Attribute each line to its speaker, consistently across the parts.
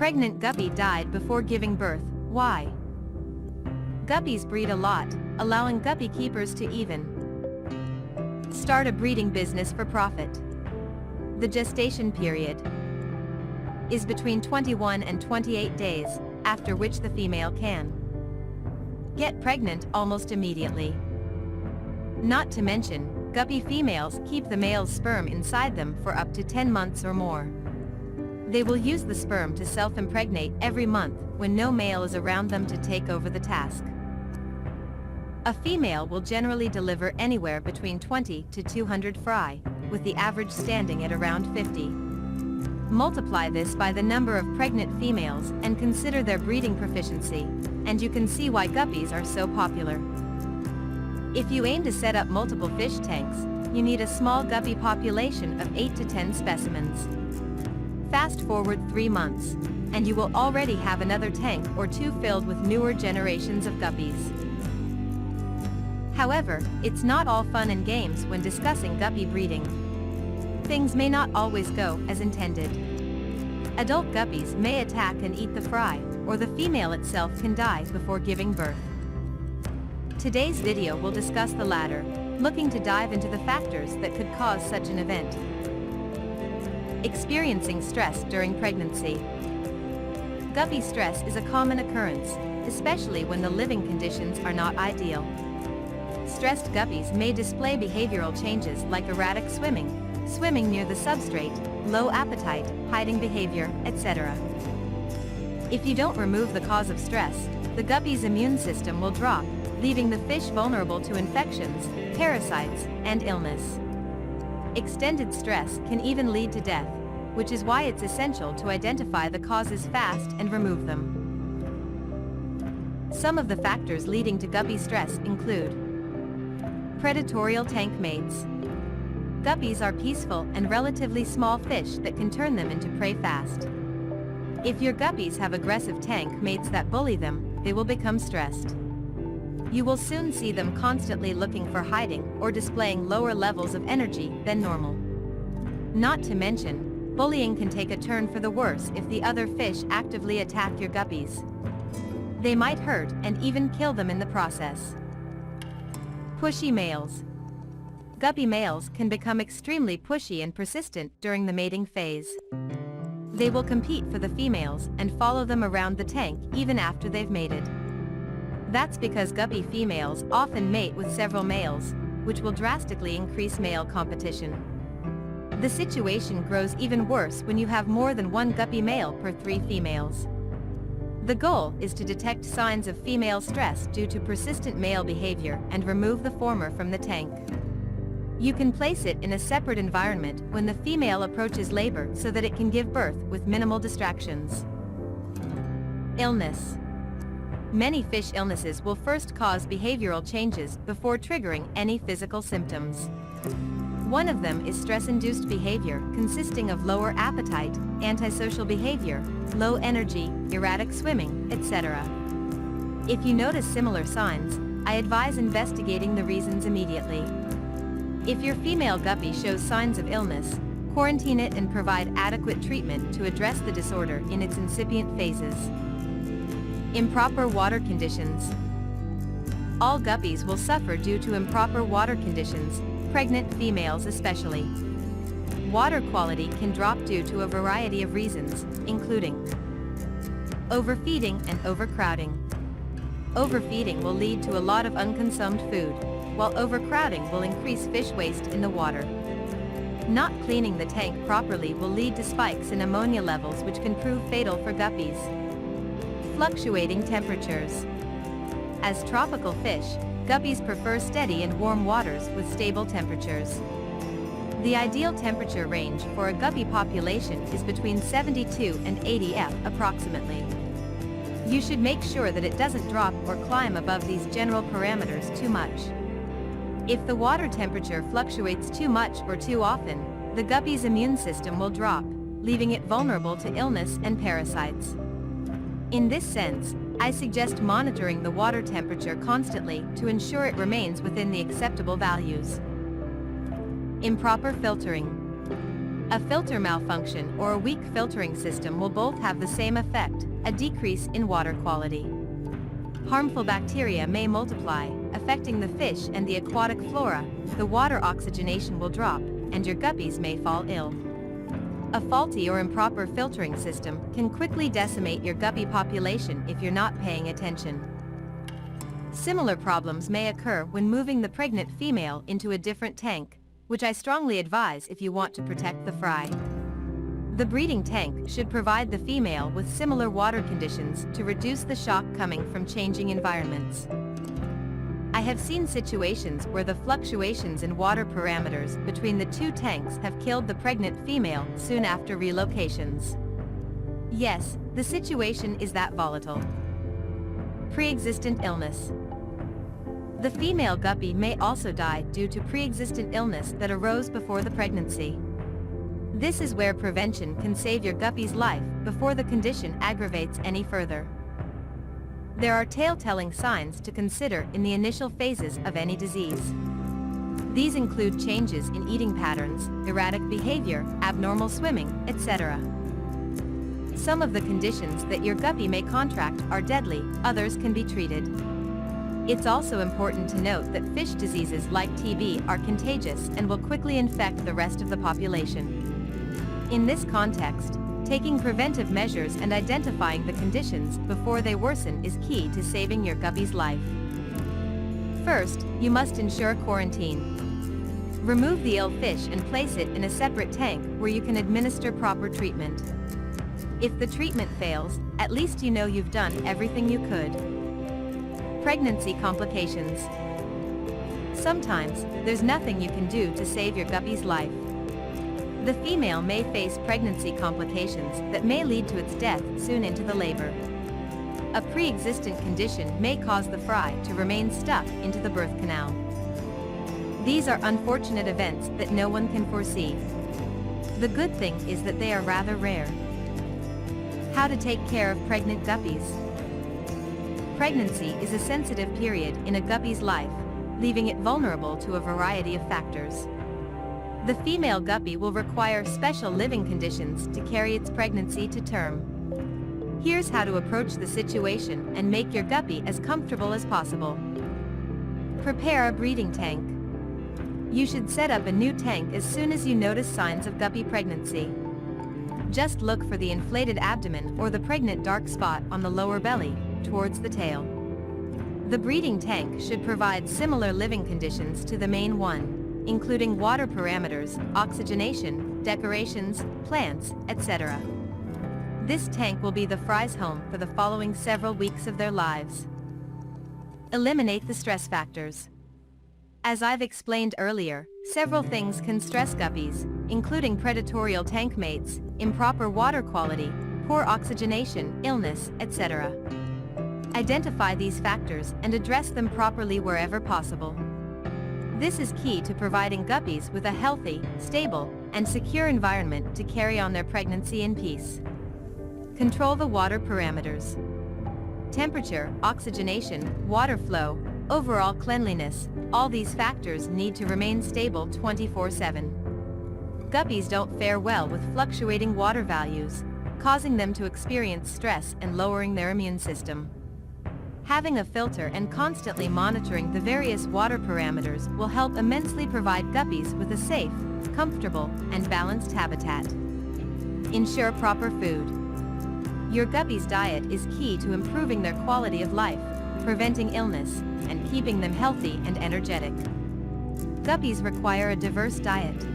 Speaker 1: Pregnant guppy died before giving birth. Why? Guppies breed a lot, allowing guppy keepers to even start a breeding business for profit. The gestation period is between 21 and 28 days, after which the female can get pregnant almost immediately. Not to mention, guppy females keep the male's sperm inside them for up to 10 months or more. They will use the sperm to self-impregnate every month when no male is around them to take over the task. A female will generally deliver anywhere between 20 to 200 fry, with the average standing at around 50. Multiply this by the number of pregnant females and consider their breeding proficiency, and you can see why guppies are so popular. If you aim to set up multiple fish tanks, you need a small guppy population of 8 to 10 specimens. Fast forward 3 months, and you will already have another tank or two filled with newer generations of guppies. However, it's not all fun and games when discussing guppy breeding. Things may not always go as intended. Adult guppies may attack and eat the fry, or the female itself can die before giving birth. Today's video will discuss the latter, looking to dive into the factors that could cause such an event. Experiencing stress during pregnancy. Guppy stress is a common occurrence, especially when the living conditions are not ideal. Stressed guppies may display behavioral changes like erratic swimming near the substrate, low appetite, hiding behavior, etc. If you don't remove the cause of stress, the guppy's immune system will drop, leaving the fish vulnerable to infections, parasites, and illness. Extended stress can even lead to death, which is why it's essential to identify the causes fast and remove them. Some of the factors leading to guppy stress include predatorial tank mates. Guppies are peaceful and relatively small fish that can turn them into prey fast. If your guppies have aggressive tank mates that bully them, they will become stressed. You will soon see them constantly looking for hiding or displaying lower levels of energy than normal. Not to mention, bullying can take a turn for the worse if the other fish actively attack your guppies. They might hurt and even kill them in the process. Pushy males. Guppy males can become extremely pushy and persistent during the mating phase. They will compete for the females and follow them around the tank even after they've mated. That's because guppy females often mate with several males, which will drastically increase male competition. The situation grows even worse when you have more than one guppy male per 3 females. The goal is to detect signs of female stress due to persistent male behavior and remove the former from the tank. You can place it in a separate environment when the female approaches labor so that it can give birth with minimal distractions. Illness. Many fish illnesses will first cause behavioral changes before triggering any physical symptoms. One of them is stress-induced behavior consisting of lower appetite, antisocial behavior, low energy, erratic swimming, etc. If you notice similar signs, I advise investigating the reasons immediately. If your female guppy shows signs of illness, quarantine it and provide adequate treatment to address the disorder in its incipient phases. Improper water conditions. All guppies will suffer due to improper water conditions, pregnant females especially. Water quality can drop due to a variety of reasons, including overfeeding and overcrowding. Overfeeding will lead to a lot of unconsumed food, while overcrowding will increase fish waste in the water. Not cleaning the tank properly will lead to spikes in ammonia levels which can prove fatal for guppies. Fluctuating temperatures. As tropical fish, guppies prefer steady and warm waters with stable temperatures. The ideal temperature range for a guppy population is between 72 and 80 F approximately. You should make sure that it doesn't drop or climb above these general parameters too much. If the water temperature fluctuates too much or too often, the guppy's immune system will drop, leaving it vulnerable to illness and parasites. In this sense, I suggest monitoring the water temperature constantly to ensure it remains within the acceptable values. Improper filtering. A filter malfunction or a weak filtering system will both have the same effect, a decrease in water quality. Harmful bacteria may multiply, affecting the fish and the aquatic flora, the water oxygenation will drop, and your guppies may fall ill. A faulty or improper filtering system can quickly decimate your guppy population if you're not paying attention. Similar problems may occur when moving the pregnant female into a different tank, which I strongly advise if you want to protect the fry. The breeding tank should provide the female with similar water conditions to reduce the shock coming from changing environments. I have seen situations where the fluctuations in water parameters between the two tanks have killed the pregnant female soon after relocations. Yes, the situation is that volatile. Preexistent illness. The female guppy may also die due to pre-existent illness that arose before the pregnancy. This is where prevention can save your guppy's life before the condition aggravates any further. There are telltale signs to consider in the initial phases of any disease. These include changes in eating patterns, erratic behavior, abnormal swimming, etc. Some of the conditions that your guppy may contract are deadly, others can be treated. It's also important to note that fish diseases like TB are contagious and will quickly infect the rest of the population. In this context, taking preventive measures and identifying the conditions before they worsen is key to saving your guppy's life. First, you must ensure quarantine. Remove the ill fish and place it in a separate tank where you can administer proper treatment. If the treatment fails, at least you know you've done everything you could. Pregnancy complications. Sometimes, there's nothing you can do to save your guppy's life. The female may face pregnancy complications that may lead to its death soon into the labor. A pre-existent condition may cause the fry to remain stuck into the birth canal. These are unfortunate events that no one can foresee. The good thing is that they are rather rare. How to take care of pregnant guppies. Pregnancy is a sensitive period in a guppy's life, leaving it vulnerable to a variety of factors. The female guppy will require special living conditions to carry its pregnancy to term. Here's how to approach the situation and make your guppy as comfortable as possible. Prepare a breeding tank. You should set up a new tank as soon as you notice signs of guppy pregnancy. Just look for the inflated abdomen or the pregnant dark spot on the lower belly, towards the tail. The breeding tank should provide similar living conditions to the main one, including water parameters, oxygenation, decorations, plants, etc. This tank will be the fry's home for the following several weeks of their lives. Eliminate the stress factors. As I've explained earlier, several things can stress guppies, including predatorial tank mates, improper water quality, poor oxygenation, illness, etc. Identify these factors and address them properly wherever possible. This is key to providing guppies with a healthy, stable, and secure environment to carry on their pregnancy in peace. Control the water parameters. Temperature, oxygenation, water flow, overall cleanliness, all these factors need to remain stable 24/7. Guppies don't fare well with fluctuating water values, causing them to experience stress and lowering their immune system. Having a filter and constantly monitoring the various water parameters will help immensely provide guppies with a safe, comfortable, and balanced habitat. Ensure proper food. Your guppy's diet is key to improving their quality of life, preventing illness, and keeping them healthy and energetic. Guppies require a diverse diet,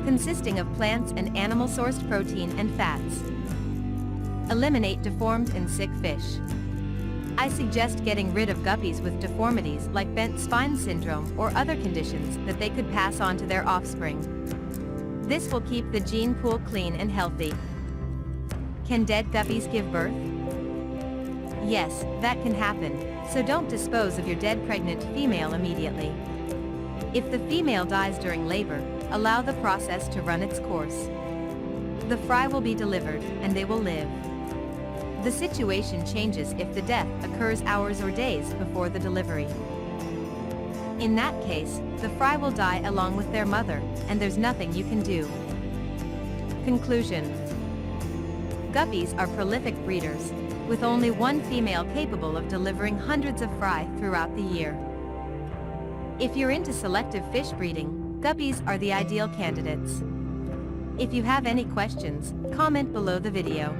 Speaker 1: consisting of plants and animal-sourced protein and fats. Eliminate deformed and sick fish. I suggest getting rid of guppies with deformities like bent spine syndrome or other conditions that they could pass on to their offspring. This will keep the gene pool clean and healthy. Can dead guppies give birth? Yes, that can happen, so don't dispose of your dead pregnant female immediately. If the female dies during labor, allow the process to run its course. The fry will be delivered, and they will live. The situation changes if the death occurs hours or days before the delivery. In that case, the fry will die along with their mother, and there's nothing you can do. Conclusion. Guppies are prolific breeders, with only one female capable of delivering hundreds of fry throughout the year. If you're into selective fish breeding, guppies are the ideal candidates. If you have any questions, comment below the video.